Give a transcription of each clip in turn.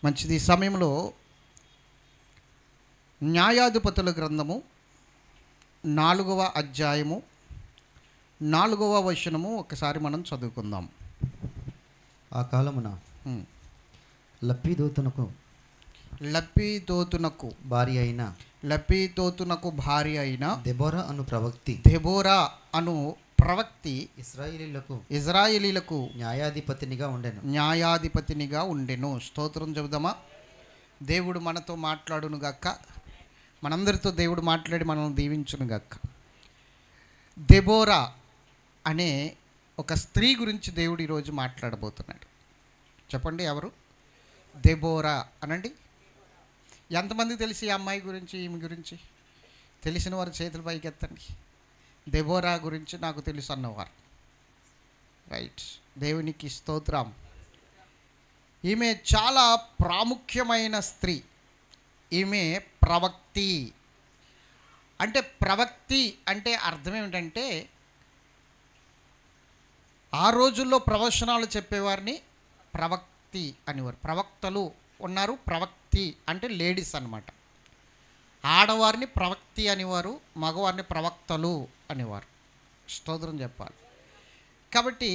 మంచిది. ఈ సమయంలో న్యాయాధిపతుల గ్రంథము 4వ అధ్యాయము 4వ వచనము ఒకసారి మనం చదువుకుందాం. ఆ కాలమున లప్పీదోతునకు భార్య అయిన దెబోరా అను ప్రవక్తి ఇజ్రాయేలీలకు న్యాయాధిపతినిగా ఉండెను. స్తోత్రం చెబుదామా. దేవుడు మనతో మాట్లాడును గాక, మనందరితో దేవుడు మాట్లాడి మనల్ని దీవించును గాక. దెబోరా అనే ఒక స్త్రీ గురించి దేవుడు ఈరోజు మాట్లాడబోతున్నాడు. చెప్పండి, ఎవరు? దెబోరా అనండి. ఎంతమంది తెలిసి ఈ అమ్మాయి గురించి, ఈమె గురించి? తెలిసిన వారు చేతుల పైకి ఎత్తండి. దెబోరా గురించి నాకు తెలుసు అన్నవారు. రైట్, దేవునికి స్తోత్రం. ఈమె చాలా ప్రాముఖ్యమైన స్త్రీ. ఈమె ప్రవక్తి. అంటే ప్రవక్తి అంటే అర్థం ఏమిటంటే, ఆ రోజుల్లో ప్రవచనాలు చెప్పేవారిని ప్రవక్తి అనేవారు. ప్రవక్తలు ఉన్నారు, ప్రవక్తి అంటే లేడీస్ అన్నమాట. ఆడవారిని ప్రవక్తి అనేవారు, మగవారిని ప్రవక్తలు అనేవారు. స్తోత్రం చెప్పాలి. కాబట్టి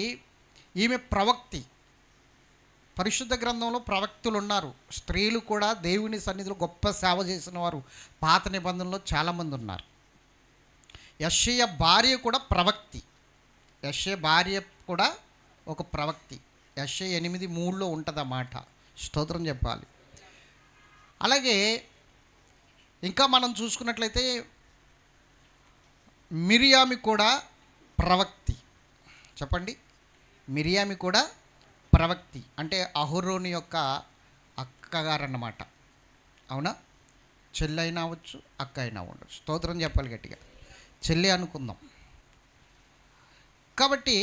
ఈమె ప్రవక్తి. పరిశుద్ధ గ్రంథంలో ప్రవక్తులు ఉన్నారు, స్త్రీలు కూడా దేవుని సన్నిధిలో గొప్ప సేవ చేసిన వారు పాత నిబంధనలో చాలామంది ఉన్నారు. యెషయా భార్య కూడా ప్రవక్తి. యెషయా భార్య కూడా ఒక ప్రవక్తి. యెషయా 8:3 ఉంటుంది అన్నమాట. స్తోత్రం చెప్పాలి. అలాగే ఇంకా మనం చూసుకున్నట్లయితే మిరియామి కూడా ప్రవక్తి. చెప్పండి, మిరియామి కూడా ప్రవక్తి. అంటే అహరోను యొక్క అక్కగారు అన్నమాట. అవునా? చెల్లి అయినా అవ్వచ్చు, అక్క అయినా ఉండవచ్చు. స్తోత్రం చెప్పాలి గట్టిగా. చెల్లి అనుకుందాం. కాబట్టి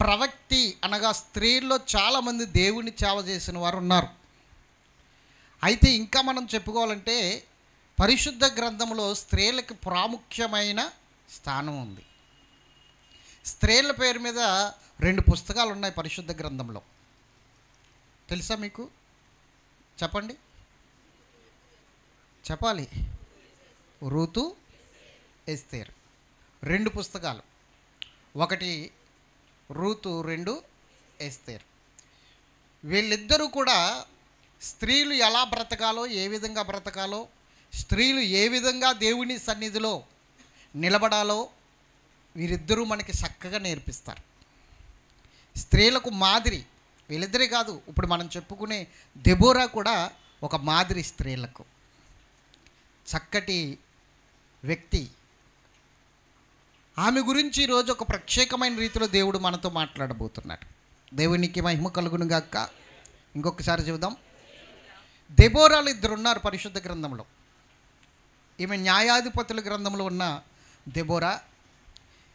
ప్రవక్తి అనగా స్త్రీల్లో చాలామంది దేవుని సేవ చేసిన వారు ఉన్నారు. అయితే ఇంకా మనం చెప్పుకోవాలంటే పరిశుద్ధ గ్రంథంలో స్త్రీలకు ప్రాముఖ్యమైన స్థానం ఉంది. స్త్రీల పేరు మీద 2 పుస్తకాలు ఉన్నాయి పరిశుద్ధ గ్రంథంలో. తెలుసా మీకు? చెప్పండి, చెప్పాలి. రూతు, ఎస్తేర్ 2 పుస్తకాలు. ఒకటి రూతు, 2 ఎస్తేర్. వీళ్ళిద్దరూ కూడా స్త్రీలు ఎలా బ్రతకాలో, ఏ విధంగా బ్రతకాలో, స్త్రీలు ఏ విధంగా దేవుని సన్నిధిలో నిలబడాలో వీరిద్దరూ మనకి చక్కగా నేర్పిస్తారు. స్త్రీలకు మాదిరి వీళ్ళిద్దరే కాదు, ఇప్పుడు మనం చెప్పుకునే దెబోరా కూడా ఒక మాదిరి స్త్రీలకు. చక్కటి వ్యక్తి. ఆమె గురించి ఈరోజు ఒక ప్రత్యేకమైన రీతిలో దేవుడు మనతో మాట్లాడబోతున్నాడు. దేవునికి మహిమ కలుగును గాక. ఇంకొకసారి చెబుదాం. దెబోరాలు 2 ఉన్నారు పరిశుద్ధ గ్రంథంలో. ఈమె న్యాయాధిపతుల గ్రంథంలో ఉన్న దెబోరా.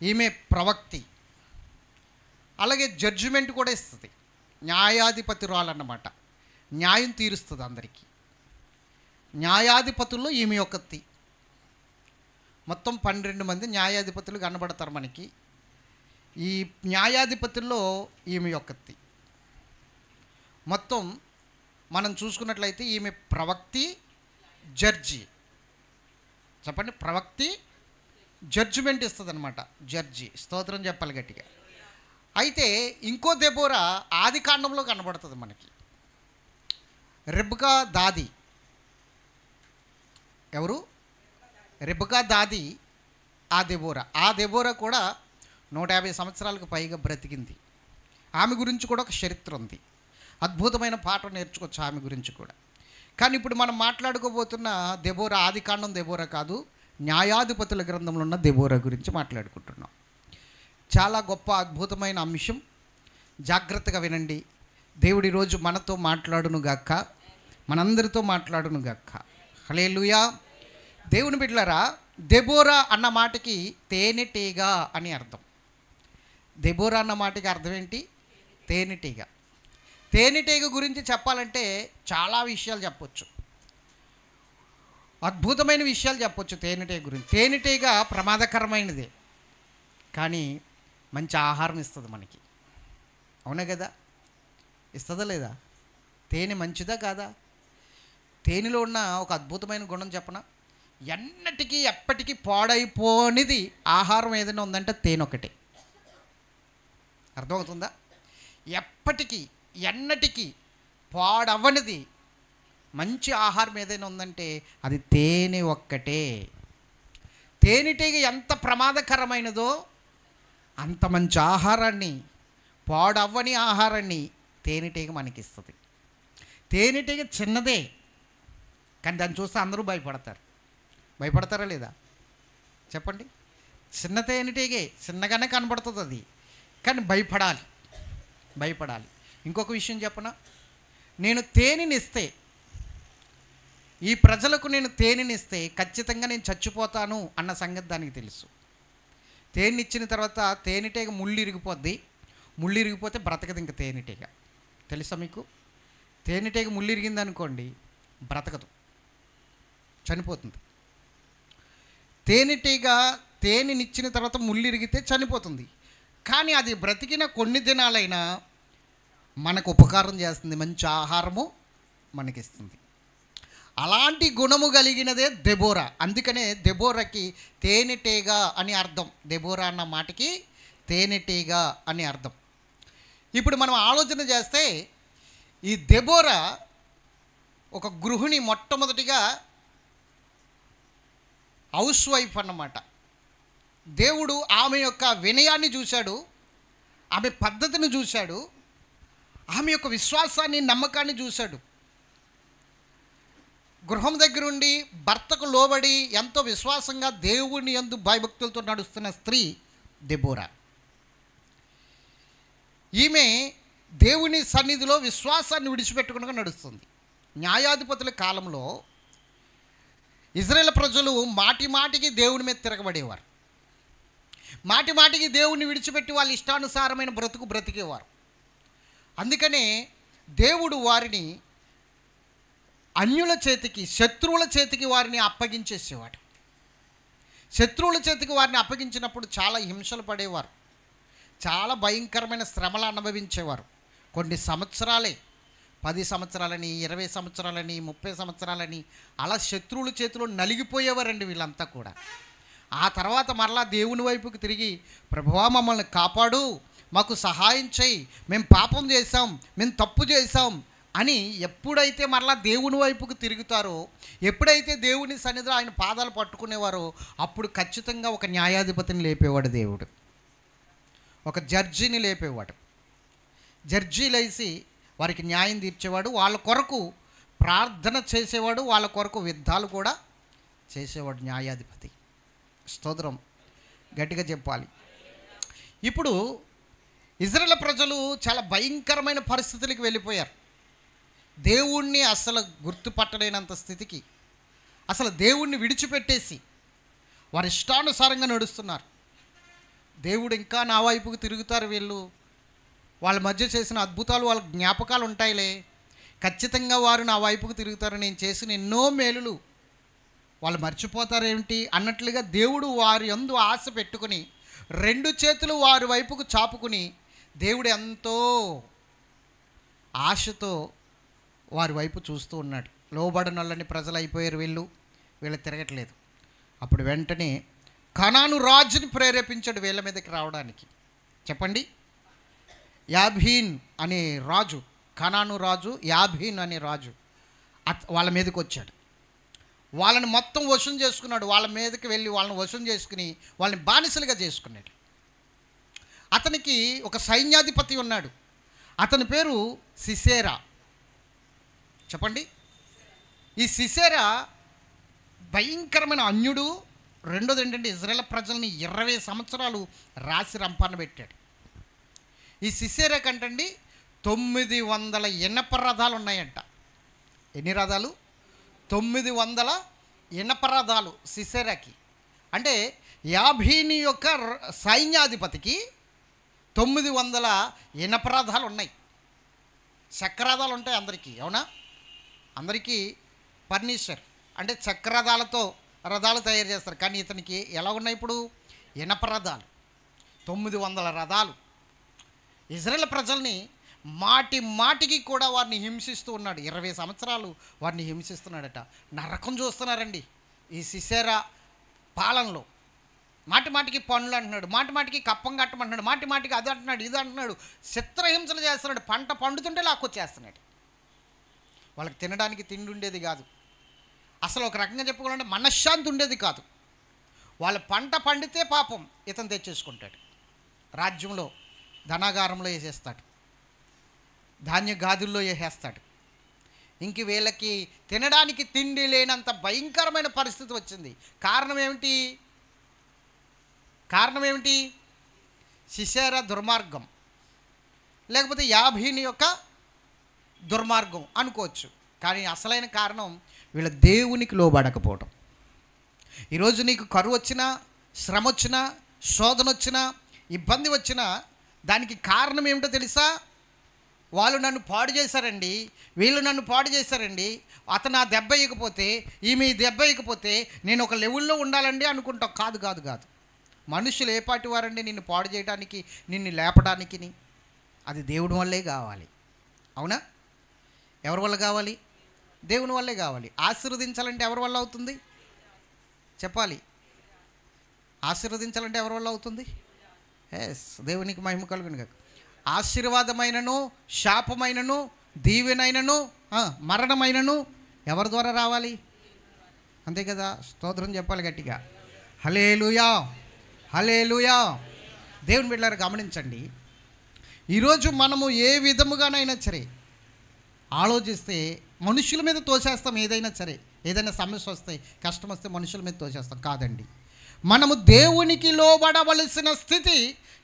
ఈమె ప్రవక్తి. అలాగే జడ్జిమెంట్ కూడా ఇస్తుంది. న్యాయాధిపతురాలు అన్నమాట. న్యాయం తీరుస్తుంది అందరికీ. న్యాయాధిపతుల్లో ఈమె ఒకటి. మొత్తం 12 మంది న్యాయాధిపతులు కనబడతారు మనకి. ఈ న్యాయాధిపతుల్లో ఈమె ఒకటి. మొత్తం మనం చూసుకున్నట్లయితే ఈమె ప్రవక్తి, జడ్జి. చెప్పండి, ప్రవక్తి, జడ్జిమెంట్ ఇస్తుంది అనమాట. జడ్జి. స్తోత్రం చెప్పాలి గట్టిగా. అయితే ఇంకో దెబోరా ఆది కాండంలో కనబడుతుంది మనకి. రెబ్కా దాది. ఎవరు? రెబ్కా దాది ఆ దెబోరా. ఆ దెబోరా కూడా 150 సంవత్సరాలకు పైగా బ్రతికింది. ఆమె గురించి కూడా ఒక చరిత్ర ఉంది. అద్భుతమైన పాఠం నేర్చుకోవచ్చు ఆమె గురించి కూడా. కానీ ఇప్పుడు మనం మాట్లాడుకోబోతున్న దెబోరా ఆది కాండం దెబోరా కాదు, న్యాయాధిపతుల గ్రంథంలో ఉన్న దెబోరా గురించి మాట్లాడుకుంటున్నాం. చాలా గొప్ప అద్భుతమైన అంశం. జాగ్రత్తగా వినండి. దేవుడి రోజు మనతో మాట్లాడును గాక, మనందరితో మాట్లాడును గాక. హల్లెలూయా. దేవుని బిడ్డలారా, దెబోరా అన్న మాటకి తేనెటీగ అని అర్థం. దెబోరా అన్న మాటకి అర్థం ఏంటి? తేనెటీగ. తేనెటీగ గురించి చెప్పాలంటే చాలా విషయాలు చెప్పొచ్చు, అద్భుతమైన విషయాలు చెప్పొచ్చు తేనెటీగ గురించి. తేనెటీగ ప్రమాదకరమైనదే, కానీ మంచి ఆహారం ఇస్తుంది మనకి. అవునా కదా? ఇస్తుందా లేదా? తేనె మంచిదా కాదా? తేనెలో ఉన్న ఒక అద్భుతమైన గుణం చెప్పనా? ఎన్నటికీ ఎప్పటికీ పాడైపోనిది ఆహారం ఏదైనా ఉందంటే తేనె ఒకటే. అర్థమవుతుందా? ఎప్పటికీ ఎన్నటికీ పాడవనిది మంచి ఆహారం ఏదైనా ఉందంటే అది తేనె ఒక్కటే. తేనెటీగ ఎంత ప్రమాదకరమైనదో అంత మంచి ఆహారాన్ని, పాడవ్వని ఆహారాన్ని తేనెటీగ మనకిస్తుంది. తేనెటీగ చిన్నదే, కానీ దాన్ని చూస్తే అందరూ భయపడతారు. భయపడతారా లేదా చెప్పండి? చిన్న తేనెటీగే, చిన్నగానే కనబడుతుంది అది, కానీ భయపడాలి. ఇంకొక విషయం చెప్పనా? నేను తేనెనిస్తే, ఈ ప్రజలకు నేను తేనెనిస్తే ఖచ్చితంగా నేను చచ్చిపోతాను అన్న సంగతి దానికి తెలుసు. తేనెనిచ్చిన తర్వాత తేనెటీగ ముళ్ళు ఇరిగిపోద్ది. ముళ్ళు ఇరిగిపోతే బ్రతకదు ఇంక తేనెటీగ. తెలుసా మీకు? తేనెటీగ ముళ్ళు ఇరిగింది అనుకోండి, బ్రతకదు, చనిపోతుంది. తేనెటీగ తేనెనిచ్చిన తర్వాత ముళ్ళు ఇరిగితే చనిపోతుంది, కానీ అది బ్రతికిన కొన్ని దినాలైనా మనకు ఉపకారం చేస్తుంది, మంచి ఆహారము మనకిస్తుంది. అలాంటి గుణము కలిగినదే దెబోరా. అందుకనే దెబోరాకి తేనెటీగ అని అర్థం. దెబోరా అన్న మాటకి తేనెటీగ అని అర్థం. ఇప్పుడు మనం ఆలోచన చేస్తే ఈ దెబోరా ఒక గృహిణి, మొట్టమొదటిగా హౌస్ వైఫ్ అన్నమాట. దేవుడు ఆమె యొక్క వినయాన్ని చూశాడు, ఆమె పద్ధతిని చూశాడు, ఆమె యొక్క విశ్వాసాన్ని, నమ్మకాన్ని చూశాడు. గృహం దగ్గరుండి భర్తకు లోబడి ఎంతో విశ్వాసంగా దేవుని యందు భయభక్తులతో నడుస్తున్న స్త్రీ దెబోరా. ఈమె దేవుని సన్నిధిలో విశ్వాసాన్ని విడిచిపెట్టకుండా నడుస్తుంది. న్యాయాధిపతుల కాలంలో ఇజ్రాయేల్ ప్రజలు మాటి మాటికి దేవుని మీద తిరగబడేవారు. మాటి మాటికి దేవుని విడిచిపెట్టి వాళ్ళ ఇష్టానుసారమైన బ్రతుకు బ్రతికేవారు. అందుకనే దేవుడు వారిని అన్యుల చేతికి, శత్రువుల చేతికి వారిని అప్పగించేసేవాడు. శత్రువుల చేతికి వారిని అప్పగించినప్పుడు చాలా హింసలు పడేవారు, చాలా భయంకరమైన శ్రమలు అనుభవించేవారు. కొన్ని సంవత్సరాలే, 10 సంవత్సరాలని, 20 సంవత్సరాలని, 30 సంవత్సరాలని అలా శత్రువుల చేతిలో నలిగిపోయేవారండి వీళ్ళంతా కూడా. ఆ తర్వాత మరలా దేవుని వైపుకి తిరిగి, ప్రభువా మమ్మల్ని కాపాడు, మాకు సహాయం చేయి, మేము పాపం చేశాం, మేము తప్పు చేశాం అని ఎప్పుడైతే మరలా దేవుని వైపుకు తిరుగుతారో, ఎప్పుడైతే దేవుని సన్నిధిలో ఆయన పాదాలు పట్టుకునేవారో, అప్పుడు ఖచ్చితంగా ఒక న్యాయాధిపతిని లేపేవాడు దేవుడు, ఒక జడ్జిని లేపేవాడు. జడ్జి లేచి వారికి న్యాయం తీర్చేవాడు, వాళ్ళ కొరకు ప్రార్థన చేసేవాడు, వాళ్ళ కొరకు యుద్ధాలు కూడా చేసేవాడు న్యాయాధిపతి. స్తోత్రం, గట్టిగా చెప్పాలి. ఇప్పుడు ఇజ్రాయేల్ ప్రజలు చాలా భయంకరమైన పరిస్థితులకు వెళ్ళిపోయారు. దేవుణ్ణి అసలు గుర్తుపట్టలేనంత స్థితికి, అసలు దేవుణ్ణి విడిచిపెట్టేసి వారి ఇష్టానుసారంగా నడుస్తున్నారు. దేవుడు ఇంకా నా వైపుకు తిరుగుతారు, వీళ్ళు వాళ్ళ మధ్య చేసిన అద్భుతాలు వాళ్ళ జ్ఞాపకాలు ఉంటాయిలే, ఖచ్చితంగా వారు నా వైపుకు తిరుగుతారు, నేను చేసిన ఎన్నో మేలులు వాళ్ళు మర్చిపోతారేమిటి అన్నట్లుగా దేవుడు వారి యందు ఆశ పెట్టుకుని 2 చేతులు వారి వైపుకు చాపుకుని, దేవుడు ఎంతో ఆశతో వారి వైపు చూస్తూ ఉన్నాడు. లోబడనొల్లని ప్రజలు అయిపోయారు వీళ్ళు తిరగట్లేదు. అప్పుడు వెంటనే కనాను రాజుని ప్రేరేపించాడు వీళ్ళ మీదకి రావడానికి. చెప్పండి, యాబీన్ అనే రాజు, కనాను రాజు యాబీన్ అనే రాజు వాళ్ళ మీదకి వచ్చాడు. వాళ్ళని మొత్తం వశం చేసుకున్నాడు. వాళ్ళ మీదకి వెళ్ళి వాళ్ళని వశం చేసుకుని వాళ్ళని బానిసలుగా చేసుకున్నాడు. అతనికి ఒక సైన్యాధిపతి ఉన్నాడు, అతని పేరు సిసేరా. చెప్పండి, ఈ సిసేరా భయంకరమైన అన్యుడు. రెండోది ఏంటంటే ఇజ్రాయేల్ ప్రజల్ని 20 సంవత్సరాలు రాసి రంపాన పెట్టాడు. ఈ సిసేరా కంటండి 900 ఇనప రథాలు ఉన్నాయంట. ఎన్ని రథాలు? 900 ఇనప రథాలు సిసేరాకి. అంటే యాబీని యొక్క సైన్యాధిపతికి 900 ఇనప రథాలు ఉన్నాయి. చక్రరథాలు ఉంటాయి అందరికీ, అవునా? అందరికీ ఫర్నిచర్ అంటే చక్రరథాలతో రథాలు తయారు చేస్తారు. కానీ ఇతనికి ఎలా ఉన్నాయి ఇప్పుడు? ఇనప రథాలు, 900 రథాలు. ఇజ్రాయేల్ ప్రజల్ని మాటి మాటికి కూడా వారిని హింసిస్తూ ఉన్నాడు. 20 సంవత్సరాలు వారిని హింసిస్తున్నాడట. నరకం చూస్తున్నారండి ఈ సిసెరా పాలనలో. మాటి మాటికి పనులు అంటున్నాడు, మాటి మాటికి కప్పం కట్టమంటున్నాడు, మాటి మాటికి అది అంటున్నాడు, ఇది అంటున్నాడు, చిత్రహింసలు చేస్తున్నాడు. పంట పండుతుంటే లాక్కొచ్చేస్తున్నాడు. వాళ్ళకి తినడానికి తిండి ఉండేది కాదు. అసలు ఒక రకంగా చెప్పుకోవాలంటే మనశ్శాంతి ఉండేది కాదు. వాళ్ళ పంట పండితే పాపం ఇతను తెచ్చేసుకుంటాడు. రాజ్యంలో ధనాగారంలో వేసేస్తాడు, ధాన్య గాదుల్లో వేసేస్తాడు. ఇంక వీళ్ళకి తినడానికి తిండి లేనంత భయంకరమైన పరిస్థితి వచ్చింది. కారణం ఏమిటి? సిసెరా దుర్మార్గం, లేకపోతే యాబీని యొక్క దుర్మార్గం అనుకోవచ్చు. కానీ అసలైన కారణం వీళ్ళ దేవునికి లోబడకపోవడం. ఈరోజు నీకు కరువు వచ్చినా, శ్రమ వచ్చినా, శోధన వచ్చినా, ఇబ్బంది వచ్చినా దానికి కారణం ఏమిటో తెలుసా? వాళ్ళు నన్ను పాడు చేశారండి, వీళ్ళు నన్ను పాడు చేశారండి, అతను ఆ దెబ్బ ఇకపోతే, ఈమె దెబ్బ ఇకపోతే నేను ఒక లెవెల్లో ఉండాలండి అనుకుంటాం. కాదు. మనుషులు ఏ పాటి వారండి నిన్ను పాడు చేయడానికి, నిన్ను లేపడానికి? అది దేవుడి వల్లే కావాలి. అవునా? ఎవరి వల్ల కావాలి? దేవుని వల్లే కావాలి. ఆశీర్వదించాలంటే ఎవరి వల్ల అవుతుంది? చెప్పాలి. ఆశీర్వదించాలంటే ఎవరి వల్ల అవుతుంది? దేవునికి మహిమ కలుగును గాక. ఆశీర్వాదమైనను, శాపమైనను, దీవెనైనను, మరణమైనను ఎవరి ద్వారా రావాలి? అంతే కదా. స్తోత్రం చెప్పాలి గట్టిగా. హల్లెలూయా, హల్లెలూయా. దేవుని బిడ్డలారా గమనించండి. ఈరోజు మనము ఏ విధముగానైనా సరే ఆలోచిస్తే మనుషుల మీద తోసేస్తాం. ఏదైనా సరే, ఏదైనా సమస్య వస్తే, కష్టం వస్తే మనుషుల మీద తోసేస్తాం. కాదండి, మనము దేవునికి లోబడవలసిన స్థితి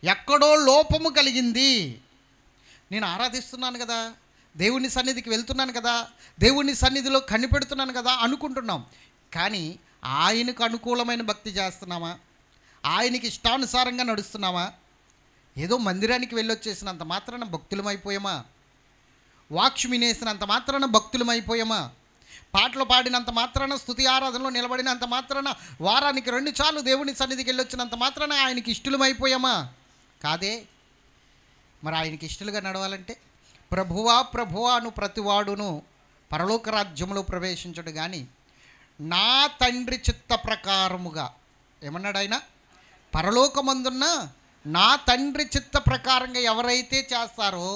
ఎక్కడో లోపము కలిగింది. నేను ఆరాధిస్తున్నాను కదా, దేవుని సన్నిధికి వెళ్తున్నాను కదా, దేవుని సన్నిధిలో కనిపెడుతున్నాను కదా అనుకుంటున్నాం. కానీ ఆయనకు అనుకూలమైన భక్తి చేస్తున్నామా? ఆయనకి ఇష్టానుసారంగా నడుస్తున్నామా? ఏదో మందిరానికి వెళ్ళొచ్చేసినంత మాత్రాన భక్తులమైపోయామా? వాక్యం వినేసినంత మాత్రాన భక్తులమైపోయామా? పాటలు పాడినంత మాత్రాన, స్తుతి ఆరాధనలో నిలబడినంత మాత్రాన, వారానికి 2 సార్లు దేవుని సన్నిధికి వెళ్ళొచ్చినంత మాత్రాన ఆయనకి ఇష్టలమైపోయామా? కాదే. మరి ఆయనకి ఇష్టలుగా నడవాలంటే ప్రభువా ప్రభువా అను ప్రతివాడును పరలోక రాజ్యంలో ప్రవేశించడు కానీ నా తండ్రి చిత్త ప్రకారముగా, ఏమన్నాడు ఆయన? పరలోకమందున్న నా తండ్రి చిత్త ప్రకారంగా ఎవరైతే చేస్తారో,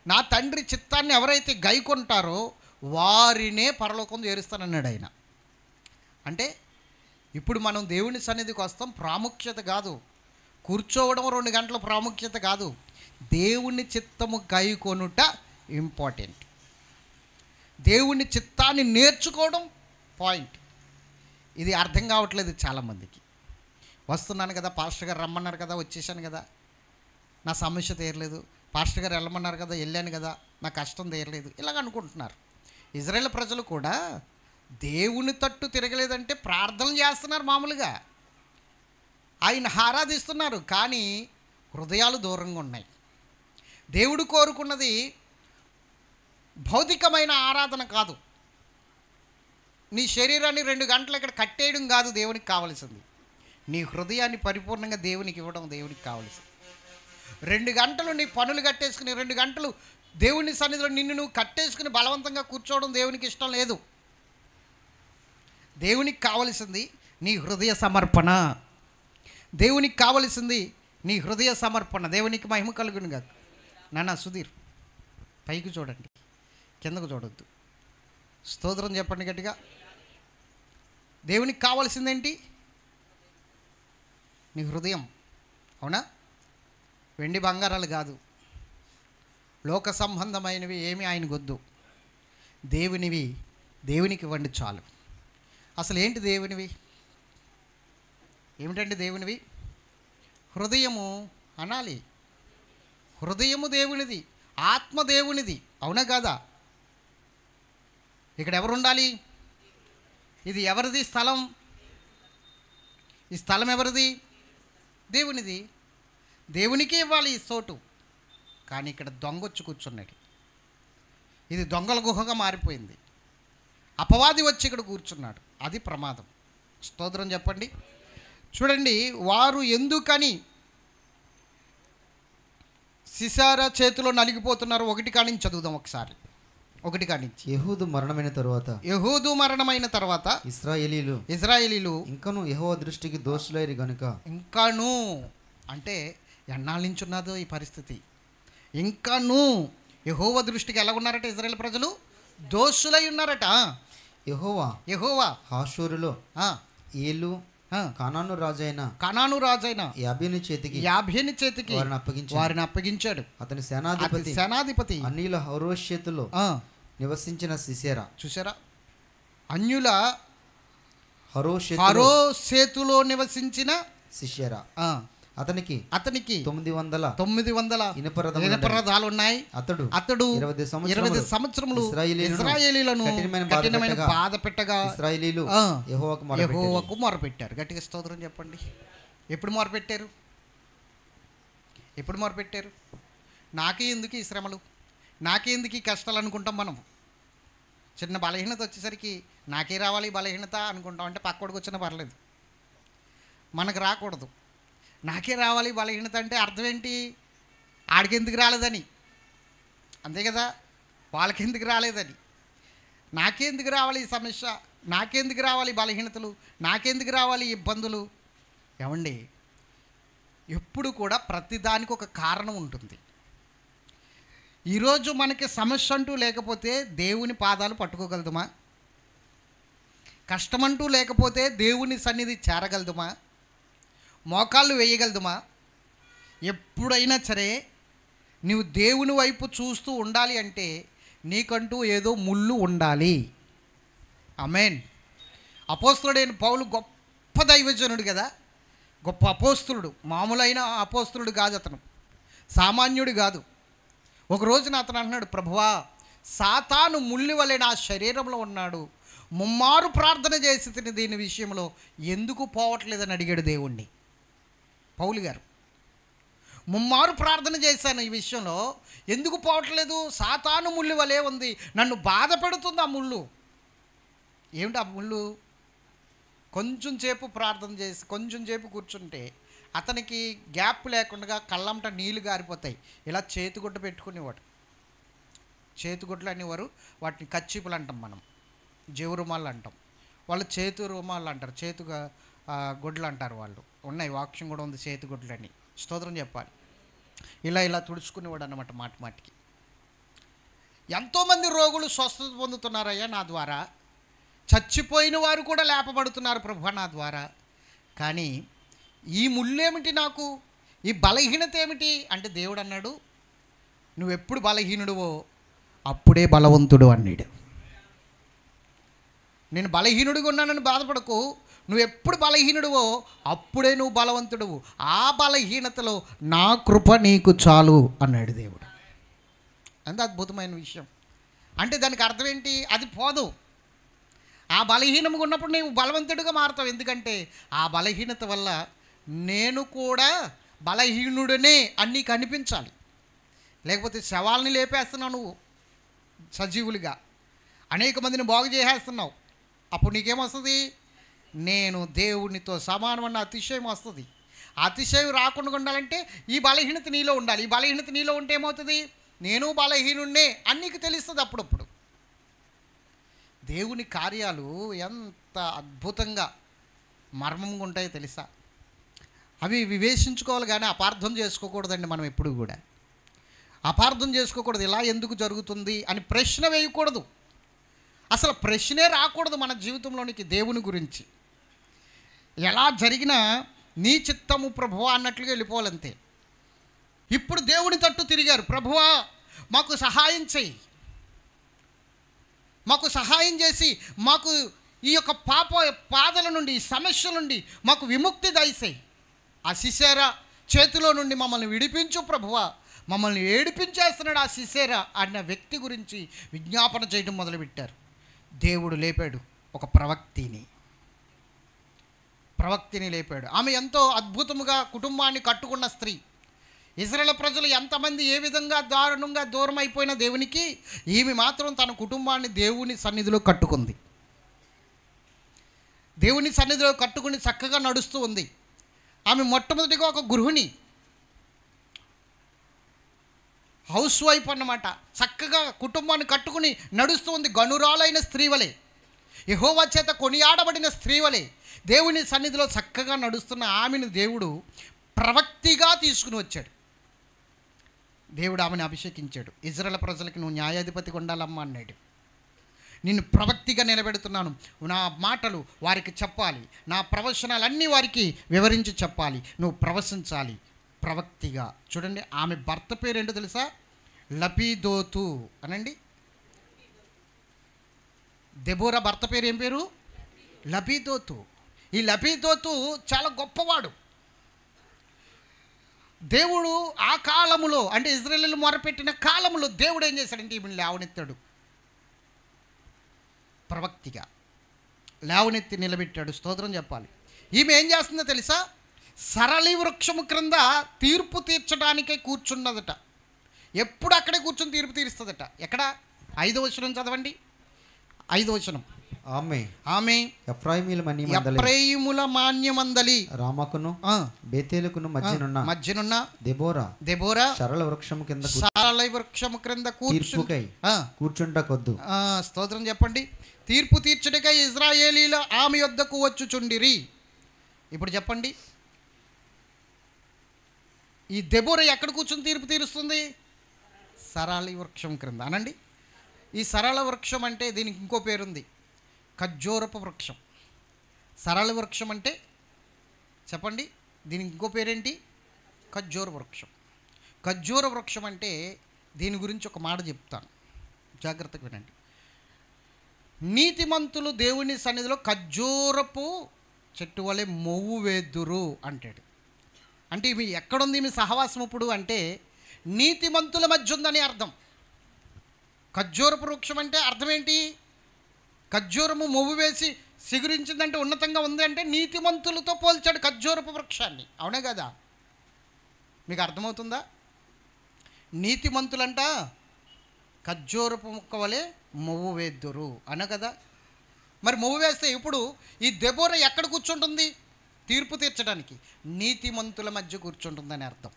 నా తండ్రి చిత్తాన్ని ఎవరైతే గైకొంటారో వారినే పరలోకం చేరుస్తానన్నాడు ఆయన. అంటే ఇప్పుడు మనం దేవుని సన్నిధికి వస్తాం, ప్రాముఖ్యత కాదు కూర్చోవడం, 2 గంటల ప్రాముఖ్యత కాదు, దేవుని చిత్తము గైకొనుట ఇంపార్టెంట్. దేవుని చిత్తాన్ని నేర్చుకోవడం పాయింట్. ఇది అర్థం కావట్లేదు చాలామందికి. వస్తున్నాను కదా, పాస్టర్ గారు రమ్మన్నారు కదా, వచ్చేసాను కదా, నా సమస్య తీరలేదు, పాస్టర్ గారు వెళ్ళమన్నారు కదా, వెళ్ళాను కదా, నా కష్టం తీరలేదు, ఇలాగ అనుకుంటున్నారు. ఇజ్రాయేల్ ప్రజలు కూడా దేవుని తట్టు తిరగలేదంటే ప్రార్థనలు చేస్తున్నారు, మామూలుగా ఆయన ఆరాధిస్తున్నారు, కానీ హృదయాలు దూరంగా ఉన్నాయి. దేవుడు కోరుకున్నది భౌతికమైన ఆరాధన కాదు, నీ శరీరాన్ని 2 గంటలు ఇక్కడ కట్టేయడం కాదు దేవునికి కావలసింది. నీ హృదయాన్ని పరిపూర్ణంగా దేవునికి ఇవ్వడం దేవునికి కావలసింది. 2 గంటలు నీ పనులు కట్టేసుకుని, 2 గంటలు దేవుని సన్నిధిలో నిన్ను నువ్వు కట్టేసుకుని బలవంతంగా కూర్చోవడం దేవునికి ఇష్టం లేదు. దేవునికి కావలసింది నీ హృదయ సమర్పణ. దేవునికి కావలసింది నీ హృదయ సమర్పణ. దేవునికి మహిమ కలుగును కాదు. నాన్న సుధీర్, పైకి చూడండి, కిందకు చూడొద్దు. స్తోత్రం చెప్పండి గట్టిగా. దేవునికి కావాల్సిందేంటి? నీ హృదయం. అవునా? వెండి బంగారాలు కాదు, లోక సంబంధమైనవి ఏమి ఆయనకొద్దు. దేవునివి దేవునికి ఇవ్వండి చాలు. అసలు ఏంటి దేవునివి? ఏమిటండి దేవునివి? హృదయము అనాలి. హృదయము దేవునిది, ఆత్మ దేవునిది. అవునా కాదా? ఇక్కడ ఎవరు ఉండాలి? ఇది ఎవరిది స్థలం? ఈ స్థలం ఎవరిది? దేవునిది. దేవునికే ఇవ్వాలి ఈ చోటు. కానీ ఇక్కడ దొంగొచ్చి కూర్చున్నాడు. ఇది దొంగల గుహగా మారిపోయింది. అపవాది వచ్చి ఇక్కడ కూర్చున్నాడు. అది ప్రమాదం. స్తోత్రం చెప్పండి. చూడండి, వారు ఎందుకని సిసారా చేతిలో నలిగిపోతున్నారు. 1 కానించి చదువుదాం ఒకసారి. 1 కానించి. యెహూదు మరణమైన తరువాత ఇశ్రాయేలీలు ఇంకను యెహోవా దృష్టికి దోషులైరి గనుక. ఇంకాను అంటే ఎన్నాళ్ళ నుంచి ఉన్నదో ఈ పరిస్థితి. ఇంకాను యెహోవా దృష్టికి ఎలా ఉన్నారట ఇశ్రాయేల్ ప్రజలు? దోషులై ఉన్నారట. యెహోవా హాషూరులో ఏలు కానాను రాజైన యాబీను చేతికి వారిని అప్పగించాడు. అతని సేనాధిపతి అన్యుల హరోషేతులో నివసించిన సిసెరా. చూసారా, అన్యుల హరోషేతులో నివసించిన సిసెరా. అతనికి 900 ఇనుప రథాలు ఉన్నాయి. అతడు 20 సంవత్సరములు ఇశ్రాయేలీయులను కఠినమైన బాధ పెట్టగా ఇశ్రాయేలీయులు యెహోవాకు మొరపెట్టారు. గట్టిగా స్తోత్రం చెప్పండి. ఎప్పుడు మొరపెట్టారు? నాకే ఎందుకు ఈ శ్రమలు, నాకే ఎందుకు ఈ కష్టాలు అనుకుంటాం మనం. చిన్న బలహీనత వచ్చేసరికి నాకే రావాలి బలహీనత అనుకుంటాం. అంటే పక్కోడికి వచ్చినా పర్లేదు, మనకు రాకూడదు. నాకే రావాలి బలహీనత అంటే అర్థం ఏంటి? ఆడికి ఎందుకు రాలేదని, అంతే కదా, వాళ్ళకి ఎందుకు రాలేదని. నాకెందుకు రావాలి ఈ సమస్య, నాకెందుకు రావాలి బలహీనతలు, నాకెందుకు రావాలి ఇబ్బందులు. ఏమండి, ఎప్పుడు కూడా ప్రతిదానికి ఒక కారణం ఉంటుంది. ఈరోజు మనకి సమస్య అంటూ లేకపోతే దేవుని పాదాలు పట్టుకోగలుగుతామా? కష్టమంటూ లేకపోతే దేవుని సన్నిధి చేరగలుగుతామా? మోకాళ్ళు వేయగలుగుతామా? ఎప్పుడైనా సరే నువ్వు దేవుని వైపు చూస్తూ ఉండాలి అంటే నీకంటూ ఏదో ముళ్ళు ఉండాలి. ఆమేన్. అపోస్తలుడైన పౌలు గొప్ప దైవజనుడు కదా, గొప్ప అపోస్తలుడు. మామూలైన అపోస్తలుడు కాదు, అతను సామాన్యుడు కాదు. ఒక రోజున అతను అంటున్నాడు, ప్రభువా, సాతాను ముళ్ళు వలె నా శరీరంలో ఉన్నాడు, ముమ్మారు ప్రార్థన చేసి తిని దీని విషయంలో ఎందుకు పోవట్లేదని అడిగాడు దేవుణ్ణి. పౌలు గారు, ముమ్మారు ప్రార్థన చేశాను, ఈ విషయంలో ఎందుకు పోవట్లేదు? సాతాను ముళ్ళు వలె ఉంది, నన్ను బాధ పెడుతుంది ఆ ముళ్ళు. ఏమిటి ఆ ముళ్ళు? కొంచెం సేపు ప్రార్థన చేసి కొంచెం సేపు కూర్చుంటే అతనికి గ్యాప్ లేకుండా కళ్ళంట నీళ్లు గారిపోతాయి. ఇలా చేతిగుడ్డ పెట్టుకునేవాడు. చేతిగుడ్డలు అనేవారు, వాటిని కచ్చిపులు అంటాం మనం, జేవు రుమాలు అంటాం. వాళ్ళు చేతు రుమాలు అంటారు, చేతుగా గుడ్లు అంటారు వాళ్ళు. ఉన్నాయి, వాక్యం కూడా ఉంది చేతిగుడ్లని. స్తోత్రం చెప్పాలి. ఇలా తుడుచుకునేవాడు అన్నమాట మాటికి. ఎంతోమంది రోగులు స్వస్థత పొందుతున్నారయ్యా నా ద్వారా, చచ్చిపోయిన వారు కూడా లేపబడుతున్నారు ప్రభు నా ద్వారా. కానీ ఈ ముళ్ళేమిటి నాకు, ఈ బలహీనత ఏమిటి అంటే దేవుడు అన్నాడు, నువ్వెప్పుడు బలహీనుడువో అప్పుడే బలవంతుడు అన్నాడు. నేను బలహీనుడిగా ఉన్నానని బాధపడకు, నువ్వు ఎప్పుడు బలహీనుడువో అప్పుడే నువ్వు బలవంతుడువు. ఆ బలహీనతలో నా కృప నీకు చాలు అన్నాడు దేవుడు. అంత అద్భుతమైన విషయం. అంటే దానికి అర్థం ఏంటి? అది పోదు. ఆ బలహీనంగా ఉన్నప్పుడు నీవు బలవంతుడిగా మారుతావు. ఎందుకంటే ఆ బలహీనత వల్ల నేను కూడా బలహీనుడనే అని నీకు అనిపించాలి. లేకపోతే శవాల్ని లేపేస్తున్నావు నువ్వు సజీవులుగా, అనేక మందిని బాగు చేసేస్తున్నావు. అప్పుడు నీకేమొస్తుంది? నేను దేవునితో సమానమన్న అతిశయం వస్తుంది. అతిశయం రాకుండా ఉండాలంటే ఈ బలహీనత నీలో ఉండాలి. ఈ బలహీనత నీలో ఉంటే ఏమవుతుంది? నేను బలహీనున్నే అని నీకు తెలుస్తుంది. అప్పుడప్పుడు దేవుని కార్యాలు ఎంత అద్భుతంగా మర్మంగా ఉంటాయో తెలుసా? అవి వివేచించుకోవాలి కానీ అపార్థం చేసుకోకూడదండి. మనం ఎప్పుడు కూడా అపార్థం చేసుకోకూడదు. ఇలా ఎందుకు జరుగుతుంది అని ప్రశ్న వేయకూడదు. అసలు ప్రశ్నే రాకూడదు మన జీవితంలోనికి దేవుని గురించి. ఎలా జరిగినా నీ చిత్తము ప్రభువా అన్నట్లుగా వెళ్ళిపోవాలంతే. ఇప్పుడు దేవుని తట్టు తిరిగారు, ప్రభువా మాకు సహాయం చెయ్యి, మాకు సహాయం చేసి మాకు ఈ యొక్క పాప బాధల నుండి, ఈ సమస్య నుండి మాకు విముక్తి దయచేయి. ఆ సిసెరా చేతిలో నుండి మమ్మల్ని విడిపించు ప్రభువా, మమ్మల్ని ఏడిపించేస్తున్నాడు ఆ సిసెరా అన్న వ్యక్తి గురించి విజ్ఞాపన చేయడం మొదలుపెట్టారు. దేవుడు లేపాడు ఒక ప్రవక్తిని లేపాడు. ఆమె ఎంతో అద్భుతముగా కుటుంబాన్ని కట్టుకున్న స్త్రీ. ఇశ్రాయేలు ప్రజలు ఎంతమంది ఏ విధంగా దారుణంగా దూరం అయిపోయిన దేవునికి, ఈమె మాత్రం తన కుటుంబాన్ని దేవుని సన్నిధిలో కట్టుకుంది. దేవుని సన్నిధిలో కట్టుకుని చక్కగా నడుస్తూ ఉంది. ఆమె మొట్టమొదటిగా ఒక గృహిణి. హౌస్ వైఫ్ అన్నమాట. చక్కగా కుటుంబాన్ని కట్టుకుని నడుస్తూ ఉంది, గనురాలైన స్త్రీవలే, యెహోవా చేత కొనియాడబడిన స్త్రీవలే దేవుని సన్నిధిలో చక్కగా నడుస్తున్న ఆమెను దేవుడు ప్రవక్తిగా తీసుకుని వచ్చాడు. దేవుడు ఆమెను అభిషేకించాడు. ఇజ్రాయేల్ ప్రజలకి నువ్వు న్యాయాధిపతిగా ఉండాలమ్మా అన్నాడు. నిన్ను ప్రవక్తిగా నిలబెడుతున్నాను, నా మాటలు వారికి చెప్పాలి, నా ప్రవచనాలన్నీ వారికి వివరించి చెప్పాలి, నువ్వు ప్రవశించాలి ప్రవక్తిగా. చూడండి, ఆమె భర్త పేరు ఏంటో తెలుసా? లపీదోతు అనండి. దెబోరా భర్త పేరు ఏం పేరు? లపీదోతు. ఈ లపీదోతు చాలా గొప్పవాడు. దేవుడు ఆ కాలములో, అంటే ఇజ్రాయేలు మొరపెట్టిన కాలంలో దేవుడు ఏం చేశాడంటే ఈమెను లేవనెత్తాడు, ప్రవక్తిగా లేవనెత్తి నిలబెట్టాడు. స్తోత్రం చెప్పాలి. ఈమె ఏం చేస్తుందో తెలుసా? సరళి వృక్షము క్రింద తీర్పు తీర్చడానికే కూర్చున్నదట. ఎప్పుడు అక్కడే కూర్చొని తీర్పు తీరుస్తుందట. ఎక్కడ? 5వ వచనం చదవండి. 5వ వచనం. ఆమె ఎఫ్రాయిముల మాన్యమందలి రామకును బేతేలుకును మధ్యనున్న దెబోరా సరళ వృక్షము క్రింద కూర్చుంటకొద్దు. స్తోత్రం చెప్పండి. తీర్పు తీర్చుటకై ఇశ్రాయేలీల ఆమె యొద్దకు వచ్చుచుండిరి. ఇప్పుడు చెప్పండి, ఈ దెబోరా ఎక్కడ కూర్చుని తీర్పు తీరుస్తుంది? సరళి వృక్షం క్రింద అనండి. ఈ సరళ వృక్షం అంటే దీనికి ఇంకో పేరుంది, ఖర్జూరపు వృక్షం. సరళ వృక్షం అంటే చెప్పండి, దీనికి ఇంకో పేరేంటి? ఖర్జూర వృక్షం. ఖర్జూర వృక్షం అంటే దీని గురించి ఒక మాట చెప్తాను, జాగ్రత్తగా వినండి. నీతిమంతులు దేవుని సన్నిధిలో ఖర్జూరపు చెట్టు వలె మొవ్వు వేద్దురు అంటాడు. అంటే ఇవి ఎక్కడుంది మీ సహవాసం ఇప్పుడు అంటే నీతిమంతుల మధ్య ఉందని అర్థం. ఖర్జూరపు వృక్షం అంటే అర్థం ఏంటి? ఖర్జూరము మొవ్వు వేసి సిగురించిందంటే ఉన్నతంగా ఉంది అంటే నీతిమంతులతో పోల్చాడు ఖర్జూరపు వృక్షాన్ని. అవునే కదా? మీకు అర్థమవుతుందా? నీతిమంతులంట ఖర్జూరపు ముక్క వలె మొవ్వు వేద్దురు అన కదా. మరి మొవ్వు వేస్తే ఇప్పుడు ఈ దెబోరా ఎక్కడ కూర్చుంటుంది? తీర్పు తీర్చడానికి నీతిమంతుల మధ్య కూర్చుంటుందని అర్థం.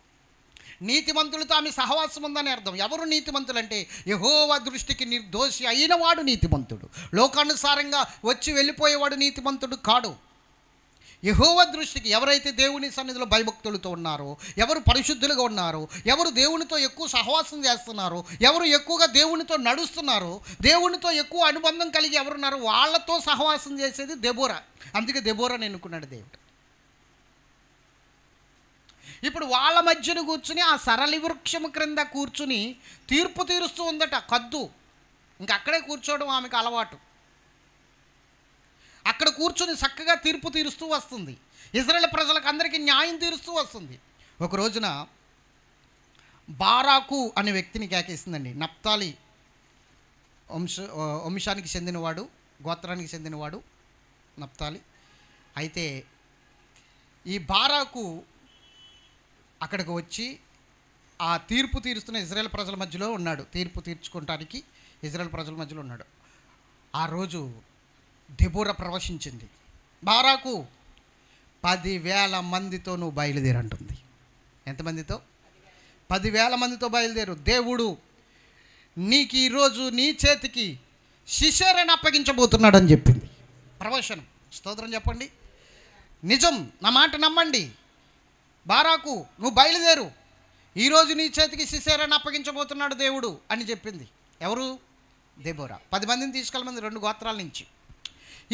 నీతిమంతులతో ఆమె సహవాసం ఉందని అర్థం. ఎవరు నీతిమంతులంటే యెహోవా దృష్టికి నిర్దోషి అయిన వాడు నీతిమంతుడు. లోకానుసారంగా వచ్చి వెళ్ళిపోయేవాడు నీతిమంతుడు కాడు. యెహోవా దృష్టికి ఎవరైతే దేవుని సన్నిధిలో భయభక్తులతో ఉన్నారో, ఎవరు పరిశుద్ధులుగా ఉన్నారో, ఎవరు దేవునితో ఎక్కువ సహవాసం చేస్తున్నారో, ఎవరు ఎక్కువగా దేవునితో నడుస్తున్నారో, దేవునితో ఎక్కువ అనుబంధం కలిగి ఎవరున్నారో వాళ్ళతో సహవాసం చేసేది దెబోరా. అందుకే దెబోరాని ఎన్నుకున్నాడు దేవుడు. ఇప్పుడు వాళ్ళ మధ్యన కూర్చుని ఆ సరళి వృక్షము క్రింద కూర్చుని తీర్పు తీరుస్తూ ఉందట కద్దు. ఇంక అక్కడే కూర్చోవడం ఆమెకు అలవాటు. అక్కడ కూర్చుని చక్కగా తీర్పు తీరుస్తూ వస్తుంది. ఇశ్రాయేలు ప్రజలకు అందరికీ న్యాయం తీరుస్తూ వస్తుంది. ఒక రోజున బారాకు అనే వ్యక్తిని కేకేసిందండి. నప్తాలి వంశానికి చెందినవాడు, గోత్రానికి చెందినవాడు నప్తాలి. అయితే ఈ బారాకు అక్కడికి వచ్చి ఆ తీర్పు తీరుస్తున్న ఇశ్రాయేలు ప్రజల మధ్యలో ఉన్నాడు. తీర్పు తీర్చుకోవటానికి ఇశ్రాయేలు ప్రజల మధ్యలో ఉన్నాడు. ఆ రోజు దెబోరా ప్రవశించింది. బారాకు 10,000 మందితో నువ్వు బయలుదేరంటుంది. ఎంతమందితో? 10,000 మందితో బయలుదేరు. దేవుడు నీకు ఈరోజు నీ చేతికి సిసెరాను అప్పగించబోతున్నాడు అని చెప్పింది ప్రవచనం. స్తోత్రం చెప్పండి. నిజం, నా మాట నమ్మండి. బారాకు నువ్వు బయలుదేరు, ఈరోజు నీ చేతికి సిసెరాను అప్పగించబోతున్నాడు దేవుడు అని చెప్పింది. ఎవరు? దెబోరా. 10 మందిని తీసుకెళ్ళమంది 2 గోత్రాల నుంచి.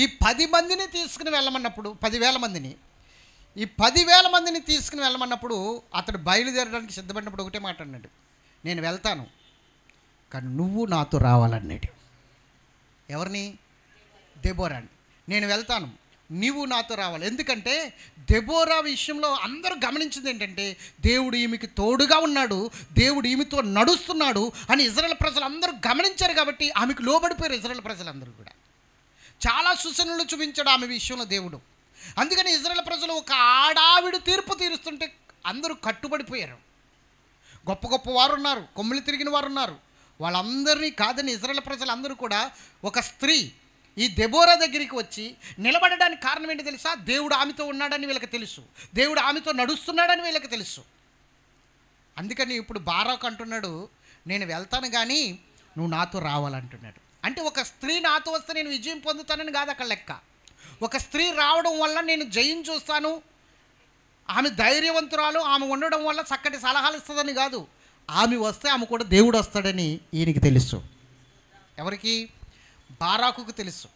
ఈ 10 మందిని తీసుకుని వెళ్ళమన్నప్పుడు 10,000 మందిని, ఈ 10,000 మందిని తీసుకుని వెళ్ళమన్నప్పుడు అతడు బయలుదేరడానికి సిద్ధపడినప్పుడు ఒకటే మాట అన్నాడు, నేను వెళ్తాను కానీ నువ్వు నాతో రావాలన్నాడు. ఎవరిని? దెబోరాని. నేను వెళ్తాను, నీవు నాతో రావాలి. ఎందుకంటే దెబోరా విషయంలో అందరూ గమనించింది ఏంటంటే దేవుడు ఈమెకి తోడుగా ఉన్నాడు, దేవుడు ఈమెతో నడుస్తున్నాడు అని ఇశ్రాయేలు ప్రజలు అందరూ గమనించారు. కాబట్టి ఆమెకు లోబడిపోయారు ఇశ్రాయేలు ప్రజలందరూ కూడా. చాలా సూచనలు చూపించాడు ఆమె విషయంలో దేవుడు. అందుకని ఇశ్రాయేలు ప్రజలు ఒక ఆడావిడ తీర్పు తీరుస్తుంటే అందరూ కట్టుబడిపోయారు. గొప్ప గొప్ప వారు ఉన్నారు, కొమ్ములు తిరిగిన వారు ఉన్నారు. వాళ్ళందరినీ కాదని ఇశ్రాయేలు ప్రజలందరూ కూడా ఒక స్త్రీ ఈ దెబోరా దగ్గరికి వచ్చి నిలబడడానికి కారణం ఏంటి తెలుసా? దేవుడు ఆమెతో ఉన్నాడని వీళ్ళకి తెలుసు, దేవుడు ఆమెతో నడుస్తున్నాడని వీళ్ళకి తెలుసు. అందుకని ఇప్పుడు బారాకు అంటున్నాడు, నేను వెళ్తాను కానీ నువ్వు నాతో రావాలంటున్నాడు. అంటే ఒక స్త్రీ నాతో వస్తే నేను విజయం పొందుతానని కాదు అక్కడ లెక్క. ఒక స్త్రీ రావడం వల్ల నేను జయం చూస్తాను, ఆమె ధైర్యవంతురాలు, ఆమె ఉండడం వల్ల చక్కటి సలహాలు ఇస్తుందని కాదు. ఆమె వస్తే ఆమె కూడా దేవుడు వస్తాడని ఈయనకి తెలుసు. ఎవరికి? బారాకుకు తెలుసు.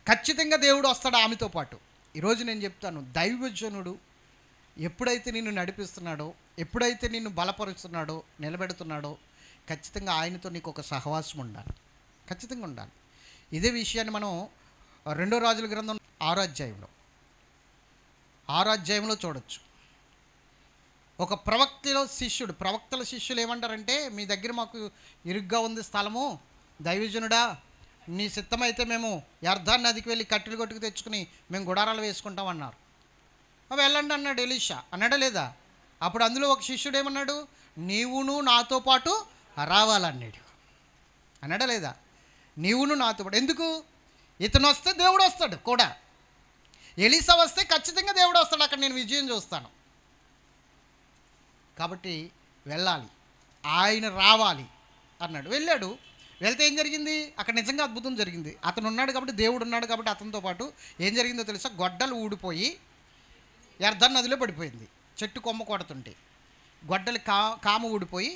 ఖచ్చితంగా దేవుడు వస్తాడు ఆమెతో పాటు. ఈరోజు నేను చెప్తాను, దైవజనుడు ఎప్పుడైతే నిన్ను నడిపిస్తున్నాడో, ఎప్పుడైతే నిన్ను బలపరుస్తున్నాడో, నిలబెడుతున్నాడో, ఖచ్చితంగా ఆయనతో నీకు ఒక సహవాసం ఉండాలి, ఖచ్చితంగా ఉండాలి. ఇదే విషయాన్ని మనం 2 రాజుల గ్రంథం 6వ అధ్యాయంలో చూడొచ్చు. ఒక ప్రవక్తల శిష్యులు ఏమంటారంటే, మీ దగ్గర మాకు ఇరుగ్గా ఉంది స్థలము, దైవజనుడా నీ సిద్ధమైతే మేము యర్దాన్ నదికి వెళ్ళి కట్టెలు కొట్టుకు తెచ్చుకుని మేము గుడారాలు వేసుకుంటాం అన్నారు. వెళ్ళండి అన్నాడు ఎలీషా. అన్నాడా లేదా? అప్పుడు అందులో ఒక శిష్యుడు ఏమన్నాడు, నీవును నాతో పాటు రావాలన్నాడు. అన్నాడా లేదా? నీవును నాతో పాటు. ఎందుకు? ఇతను వస్తే దేవుడు వస్తాడు కూడా. ఎలీసా వస్తే ఖచ్చితంగా దేవుడు వస్తాడు, అక్కడ నేను విజయం చూస్తాను. కాబట్టి వెళ్ళాలి, ఆయన రావాలి అన్నాడు. వెళ్ళాడు. వెళ్తే ఏం జరిగింది? అక్కడ నిజంగా అద్భుతం జరిగింది. అతను ఉన్నాడు కాబట్టి, దేవుడు ఉన్నాడు కాబట్టి అతనితో పాటు ఏం జరిగిందో తెలుసా? గొడ్డలు ఊడిపోయి యర్దాన్ నదిలో పడిపోయింది. చెట్టు కొమ్మ కొడుతుంటే గొడ్డలి కామ ఊడిపోయి,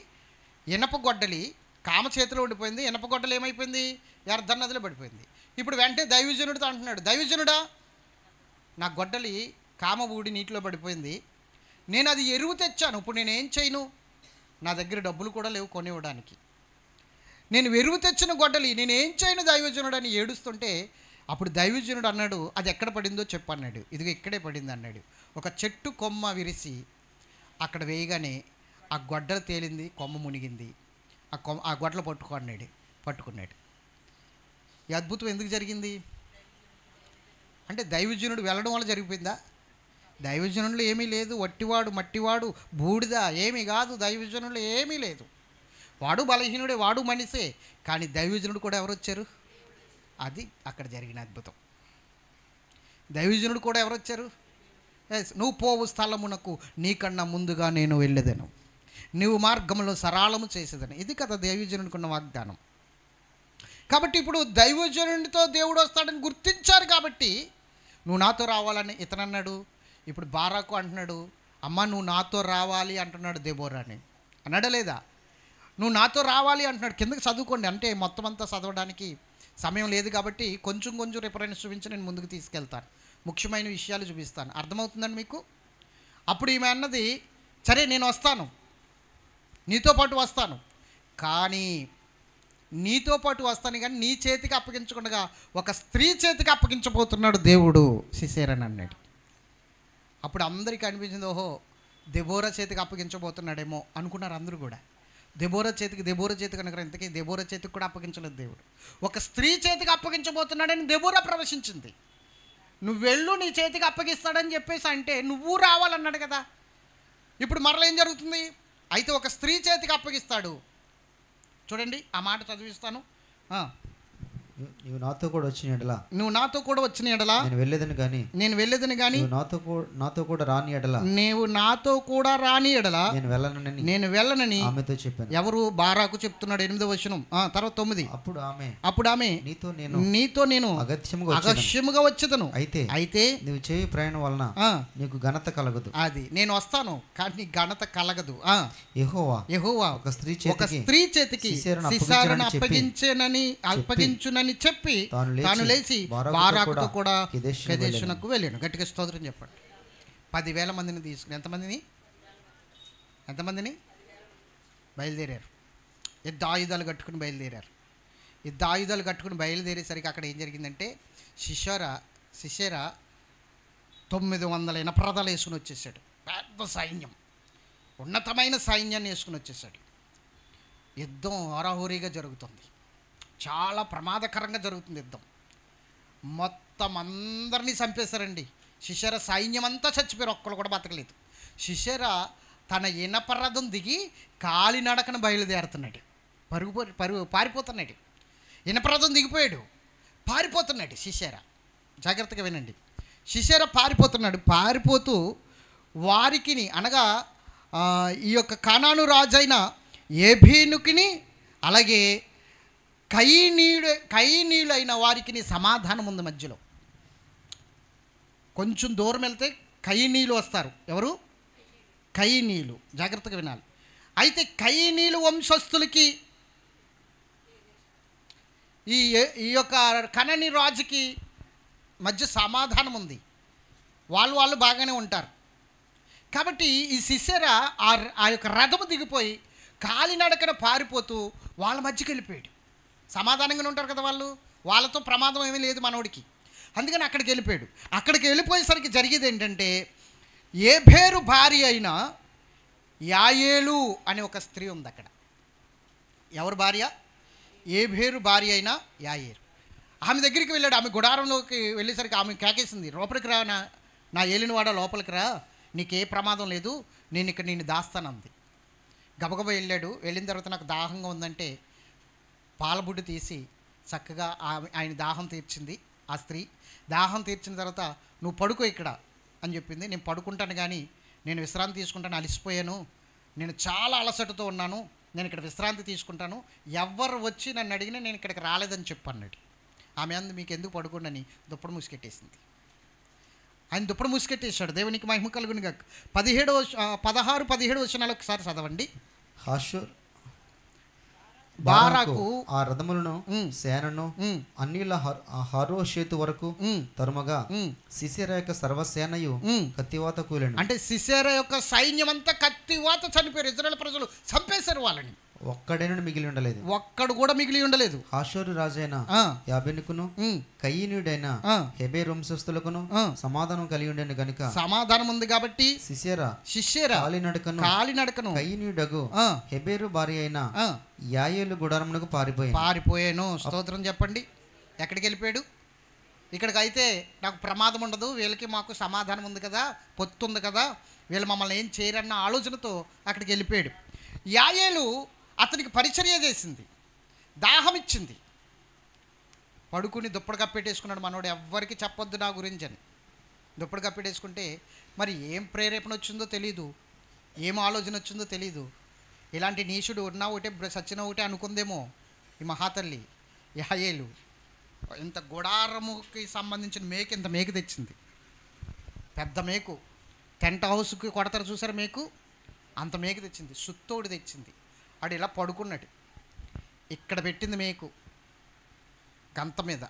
ఇనప గొడ్డలి కామ చేతిలో ఉండిపోయింది. ఇనప గొడ్డలు ఏమైపోయింది? యర్దాన్ నదిలో పడిపోయింది. ఇప్పుడు వెంటనే దైవజనుడితో అంటున్నాడు, దైవజనుడా నా గొడ్డలి కామ ఊడి నీటిలో పడిపోయింది, నేను అది ఎరువు తెచ్చాను, ఇప్పుడు నేనేం చేయను? నా దగ్గర డబ్బులు కూడా లేవు కొనివ్వడానికి. నేను ఎరువు తెచ్చిన గొడ్డలి నేనేం చేయను దైవజనుడు అని ఏడుస్తుంటే, అప్పుడు దైవజనుడు అన్నాడు, అది ఎక్కడ పడిందో చెప్పు అన్నాడు. ఇదిగో ఇక్కడే పడింది అన్నాడు. ఒక చెట్టు కొమ్మ విరిసి అక్కడ వేయగానే ఆ గొడ్డలు తేలింది, కొమ్మ మునిగింది. ఆ గొడ్డలు పట్టుకున్నాడు. ఈ అద్భుతం ఎందుకు జరిగింది అంటే, దైవజనుడు వెళ్ళడం వల్ల జరిగిపోయిందా? దైవజనుల్లో ఏమీ లేదు. వట్టివాడు, మట్టివాడు, బూడిద ఏమీ కాదు. దైవజనుల్లో ఏమీ లేదు. వాడు బలహీనుడే, వాడు మనిషే. కానీ దైవజనుడు కూడా ఎవరు వచ్చారు? అది అక్కడ జరిగిన అద్భుతం. దైవజనుడు కూడా ఎవరు వచ్చారు? నువ్వు పోవు స్థలమునకు నీకన్నా ముందుగా నేను వెళ్ళేదను, నువ్వు మార్గంలో సరళము చేసేదని. ఇది కదా దైవజనుడికి ఉన్న వాగ్దానం. కాబట్టి ఇప్పుడు దైవజనుడితో దేవుడు వస్తాడని గుర్తించారు కాబట్టి నువ్వు నాతో రావాలని ఇతను అన్నాడు. ఇప్పుడు బారాకు అంటున్నాడు, అమ్మ నువ్వు నాతో రావాలి అంటున్నాడు దెబోరాని. అన్నాడా లేదా? నువ్వు నాతో రావాలి అంటున్నాడు. కిందకి చదువుకోండి, అంటే మొత్తం అంతా చదవడానికి సమయం లేదు కాబట్టి కొంచెం రిఫరెన్స్ చూపించి నేను ముందుకు తీసుకెళ్తాను, ముఖ్యమైన విషయాలు చూపిస్తాను. అర్థమవుతుందండి మీకు? అప్పుడు ఈమె అన్నది, సరే నేను వస్తాను, నీతో పాటు వస్తాను, కానీ నీతో పాటు వస్తాను కానీ నీ చేతికి అప్పగించకుండా ఒక స్త్రీ చేతికి అప్పగించబోతున్నాడు దేవుడు సిసేరని అన్నాడు. అప్పుడు అందరికీ అనిపించింది, ఓహో దెబోరా చేతికి అప్పగించబోతున్నాడేమో అనుకున్నారు అందరూ కూడా. దెబోరా చేతికి అనుకున్నారు. ఇంతకీ దెబోరా చేతికి కూడా అప్పగించలేదు దేవుడు, ఒక స్త్రీ చేతికి అప్పగించబోతున్నాడని దెబోరా ప్రవేశించింది. నువ్వు వెళ్ళు, నీ చేతికి అప్పగిస్తాడని చెప్పేసి అంటే నువ్వు రావాలన్నాడు కదా. ఇప్పుడు మరలా ఏం జరుగుతుంది? అయితే ఒక స్త్రీ చేతికి అప్పగిస్తాడు. చూడండి ఆ మాట చదివిస్తాను. నువ్వు నాతో కూడా వచ్చిన ఎడల నేను వెళ్ళేదని కానీ నాతో కూడా రాని ఎడల నీవు నాతో కూడా రాని ఎడల నేను వెళ్ళనని ఆమెతో చెప్పాను. ఎవరు? బారాకు చెప్తున్నాడు. 8వ వచనం తర్వాత 9. అప్పుడు ఆమె నీతో నేను అగత్యముగా వచ్చేదను, అయితే నువ్వు చేయి ప్రయాణం వలన నీకు ఘనత కలగదు. అది నేను వస్తాను కానీ నీకు ఘనత కలగదు. యెహోవా ఒక స్త్రీ చేతికి సిసారును అప్పగించునని చెప్పి తాను లేచి బారాకుతో కూడా కెదేషునకు వెళ్ళాను. గట్టిగా స్తోత్రం చెప్పండి. 10,000 మందిని తీసుకుని ఎంతమందిని బయలుదేరారు? యుద్ధ ఆయుధాలు కట్టుకుని బయలుదేరేసరికి అక్కడ ఏం జరిగిందంటే, సిసేరా 900 ఇనపరదాలు వేసుకుని వచ్చేసాడు. పెద్ద సైన్యం, ఉన్నతమైన సైన్యాన్ని వేసుకుని వచ్చేసాడు. యుద్ధం హోరాహోరీగా జరుగుతుంది, చాలా ప్రమాదకరంగా జరుగుతుంది యుద్ధం. మొత్తం అందరినీ చంపేశారండి. సిసేరా సైన్యం అంతా చచ్చిపోయారు, ఒక్కరు కూడా బతకలేదు. సిసేరా తన ఇనపరథం దిగి కాలినడకన బయలుదేరుతున్నాడు, పారిపోతున్నాడు. ఇనపరథం దిగిపోయాడు, పారిపోతున్నాడు సిసేరా. జాగ్రత్తగా వినండి. సిసేరా పారిపోతున్నాడు. పారిపోతూ వారికిని అనగా ఈ యొక్క కానాను రాజైన ఏబీనుకిని అలాగే కయీనీయులైన వారికి సమాధానం ఉంది మధ్యలో. కొంచెం దూరం వెళ్తే కయీనీయులు వస్తారు. ఎవరు? కయీనీయులు. జాగ్రత్తగా వినాలి. అయితే కయీనీయులు వంశస్థులకి ఈ యొక్క కనని రాజుకి మధ్య సమాధానం ఉంది. వాళ్ళు బాగానే ఉంటారు. కాబట్టి ఈ సిసెరా ఆ యొక్క రథము దిగిపోయి కాలినడకన పారిపోతూ వాళ్ళ మధ్యకి వెళ్ళిపోయాడు. సమాధానంగానే ఉంటారు కదా వాళ్ళతో ప్రమాదం ఏమీ లేదు మనోడికి. అందుకని అక్కడికి వెళ్ళిపోయాడు. అక్కడికి వెళ్ళిపోయేసరికి జరిగేది ఏంటంటే ఏబేరు భార్య అయిన యాయేలు అనే ఒక స్త్రీ ఉంది అక్కడ. ఎవరు భార్య? ఏబేరు భార్య అయిన యాయేలు. ఆమె దగ్గరికి వెళ్ళాడు. ఆమె గుడారంలోకి వెళ్ళేసరికి ఆమె కేకేసింది, లోపలికి రా నా ఏలినవాడ, లోపలికి రా, నీకే ప్రమాదం లేదు, నేను ఇక్కడ నిన్ను దాస్తానంది. గబగబా వెళ్ళాడు. వెళ్ళిన తర్వాత నాకు దాహంగా ఉందంటే పాలబుడ్డు తీసి చక్కగా ఆయన దాహం తీర్చింది. ఆ స్త్రీ దాహం తీర్చిన తర్వాత నువ్వు పడుకో ఇక్కడ అని చెప్పింది. నేను పడుకుంటాను కానీ నేను విశ్రాంతి తీసుకుంటాను, అలసిపోయాను, నేను చాలా అలసటతో ఉన్నాను, నేను ఇక్కడ విశ్రాంతి తీసుకుంటాను, ఎవరు వచ్చి నన్ను అడిగినా నేను ఇక్కడికి రాలేదని చెప్పన్నాడు. ఆమె అందు మీకు ఎందుకు పడుకోండి దుప్పటి మూసికెట్టేసింది. ఆయన దుప్పటి మూసికెట్టేశాడు. దేవునికి మహిమ కలుగును గాక. 16-17 వచనాలు ఒకసారి చదవండి. హాషూర్ బారాకు ఆ రథములను సేనను అన్నిల హరోషేతు వరకు తరుమగా సిసెరా యొక్క సర్వసేనయు కత్తివాత కూలెను. అంటే సిసెరా యొక్క సైన్యం అంతా కత్తివాత చనిపోయారు. ఇశ్రాయేలు ప్రజలు చంపేశారు వాళ్ళని. ఒక్కడైనా మిగిలి ఉండలేదు. ఒక్కడు కూడా మిగిలి ఉండలేదు. హాషోరు రాజైన యాబెనుకును కయీనుడైన హెబెరు వంశస్థులకును సమాధానం కలిగి ఉండేను గనుక సమాధానం ఉంది కాబట్టి సిసెరా కాలినడకను కయీనుడగు హెబెరు భార్య అయిన యాయేలు గుడారమునకు పారిపోయాను. స్తోత్రం చెప్పండి. ఎక్కడికి వెళ్ళిపోయాడు? ఇక్కడికి అయితే నాకు ప్రమాదం ఉండదు, వీళ్ళకి మాకు సమాధానం ఉంది కదా, పొత్తు ఉంది కదా, వీళ్ళు మమ్మల్ని ఏం చేయరన్న ఆలోచనతో అక్కడికి వెళ్ళిపోయాడు. యాయేలు అతనికి పరిచర్య చేసింది, దాహం ఇచ్చింది. పడుకుని దుప్పటి కప్పెట్టేసుకున్నాడు మనోడు, ఎవ్వరికి చెప్పొద్దు నా గురించి అని. దుప్పటి కప్పెట్టేసుకుంటే మరి ఏం ప్రేరేపణ వచ్చిందో తెలీదు, ఏం ఆలోచన వచ్చిందో తెలీదు. ఇలాంటి నీచుడు ఉన్నా ఒకటే సచ్చిన ఒకటే అనుకుందేమో ఈ మహాతల్లి యాయేలు. ఇంత గుడారముకి సంబంధించిన మేకు, ఇంత మేకు తెచ్చింది, పెద్ద మేకు. టెంట్ హౌస్కి కొడతారు చూసారు మేకు, అంత మేకు తెచ్చింది. సుత్తోడు తెచ్చింది. ఆడు ఇలా పడుకున్నాడు, ఇక్కడ పెట్టింది మేకు గంత మీద,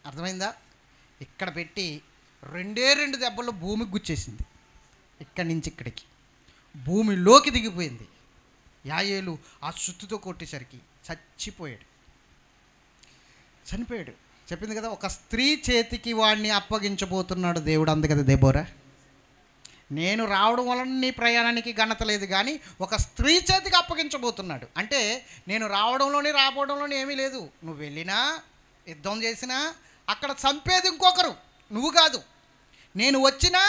అర్థమైందా? ఇక్కడ పెట్టి 2 దెబ్బల్లో భూమికి గుచ్చేసింది. ఇక్కడి నుంచి ఇక్కడికి భూమిలోకి దిగిపోయింది. యాయేలు ఆ సుత్తుతో కొట్టేసరికి చనిపోయాడు. చెప్పింది కదా, ఒక స్త్రీ చేతికి వాడిని అప్పగించబోతున్నాడు దేవుడు. అందుకదా దెబోరా, నేను రావడం వలన నీ ప్రయాణానికి ఘనత లేదు కానీ ఒక స్త్రీ చేతికి అప్పగించబోతున్నాడు. అంటే నేను రాబోవడంలోని ఏమీ లేదు. నువ్వు వెళ్ళినా, యుద్ధం చేసినా అక్కడ చంపేది ఇంకొకరు, నువ్వు కాదు. నేను వచ్చినా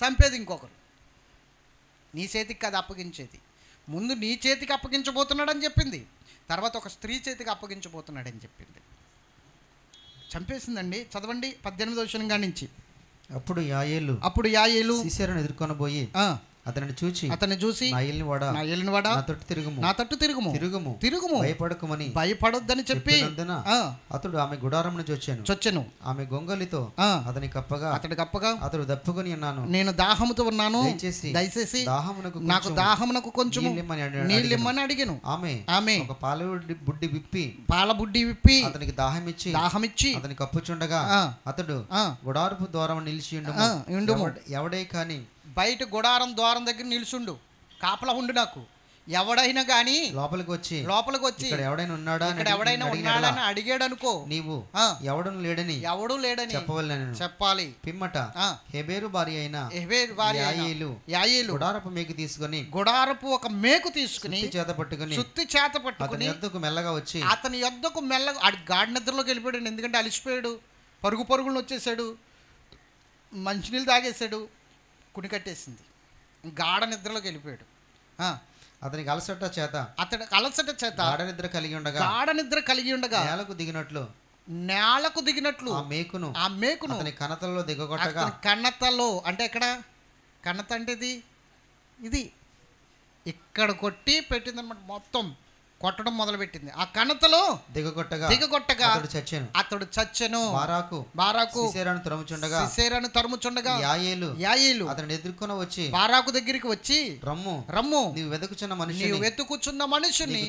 చంపేది ఇంకొకరు. నీ చేతికి కాదు అప్పగించేది. ముందు నీ చేతికి అప్పగించబోతున్నాడని చెప్పింది, తర్వాత ఒక స్త్రీ చేతికి అప్పగించబోతున్నాడని చెప్పింది. చంపేసిందండి. చదవండి 18వ వచనం కాడి నుంచి. అప్పుడు యాయేలు సిసెరాను ఎదుర్కొనబోయి అతన్ని చూసి నా ఏలినవాడా నా తట్టు తిరుగుము భయపడొద్దని చెప్పి అతడు ఆమె గుడారమును చొచ్చెను. ఆమె గొంగలితో అతని కప్పగా అతడు దప్పుకొని ఉన్నాను. నేను దాహముతో ఉన్నాను, దయచేసి నాకు దాహమునకు కొంచెం నీళ్ళిమ్మని అడిగాను. ఆమె ఒక పాల బుడ్డి విప్పి అతనికి దాహమిచ్చి అతని కప్పుచుండగా అతడు గుడారపు ద్వారం నిలిచి ఎవడే కాని బయట గుడారం ద్వారం దగ్గర నిలుచుండు, కాపలా ఉండు. నాకు ఎవడైనా కానీ లోపలికి వచ్చి ఇక్కడ ఎవడైనా ఉన్నాడని అడిగాడు అనుకో, నీవు ఎవడు లేడని చెప్పాలి. పిమ్మట హెబెరు భార్య అయిన యాయేలు గుడారపు మేకు తీసుకుని ఒక మేకు తీసుకుని సుత్తి చేత పట్టుకుని అతని యొద్దకు మెల్లగా గాడి నిద్రలోకి వెళ్ళిపోయాడు. ఎందుకంటే అలిసిపోయాడు, పరుగులను వచ్చేసాడు, మంచినీళ్ళు తాగేశాడు, కుని కట్టేసింది, గాఢ నిద్రలోకి వెళ్ళిపోయాడు. అతనికి అలసట చేత గాఢ నిద్ర కలిగి ఉండగా నేలకు దిగినట్లు ఆ మేకును అతని కణతల్లో దిగగొట్టగా. కణతలో అంటే ఎక్కడ? కణత అంటే ఇది ఇక్కడ కొట్టి పెట్టిందనమాట. మొత్తం కొట్టడం మొదలుపెట్టింది. ఆ కణతలో దిగగొట్టగా అతడు చచ్చెను. బారాకు సిసెరాను తరుముచుండగా యాయేలు అతను ఎదుర్కొని వచ్చి బారాకు దగ్గరికి వచ్చి రమ్ము నీవు వెతుకుచున్న మనుషుని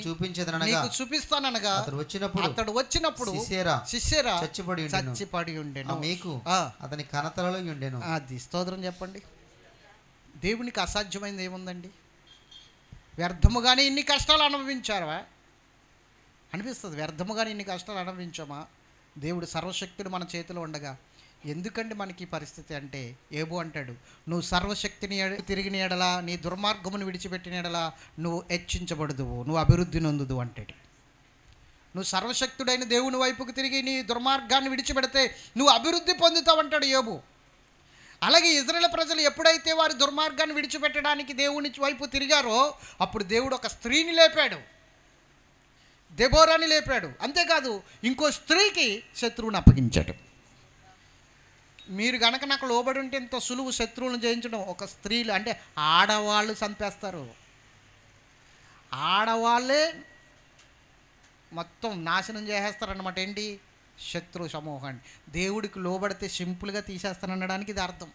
చూపిస్తాననగా అతడు వచ్చినప్పుడు సిసెరా చచ్చిపడి ఉండెను. అతని కణతలలో ఉండెను. అది స్తోత్రం చెప్పండి. దేవునికి అసాధ్యమైనది ఏముందండి? వ్యర్థముగానే ఇన్ని కష్టాలు అనుభవించారా అనిపిస్తుంది. వ్యర్థముగానే ఇన్ని కష్టాలు అనుభవించామా? దేవుడు సర్వశక్తుడు మన చేతిలో ఉండగా ఎందుకండి మనకి ఈ పరిస్థితి అంటే, ఏబు అంటాడు, నువ్వు సర్వశక్తిని తిరిగిన ఎడలా, నీ దుర్మార్గమును విడిచిపెట్టిన ఎడలా నువ్వు హెచ్చించబడదువు, నువ్వు అభివృద్ధి నొందుదు అంటాడు. నువ్వు సర్వశక్తుడైన దేవుని వైపుకు తిరిగి నీ దుర్మార్గాన్ని విడిచిపెడితే నువ్వు అభివృద్ధి పొందుతావు అంటాడు యోబు. అలాగే ఇజ్రాయేల్ ప్రజలు ఎప్పుడైతే వారి దుర్మార్గాన్ని విడిచిపెట్టడానికి దేవుని వైపు తిరిగారో అప్పుడు దేవుడు ఒక స్త్రీని లేపాడు, దెబోరాని లేపాడు. అంతేకాదు ఇంకో స్త్రీకి శత్రువుని అప్పగించాడు. మీరు గనక నాకు లోబడి ఉంటే ఇంత సులువు శత్రువులను జయించడం. ఒక స్త్రీలు అంటే ఆడవాళ్ళు చంపేస్తారు, ఆడవాళ్ళే మొత్తం నాశనం చేసేస్తారన్నమాట. ఏంటి? శత్రు సమూహాన్ని. దేవుడికి లోబడితే సింపుల్గా తీసేస్తాననడానికి ఇది అర్థం.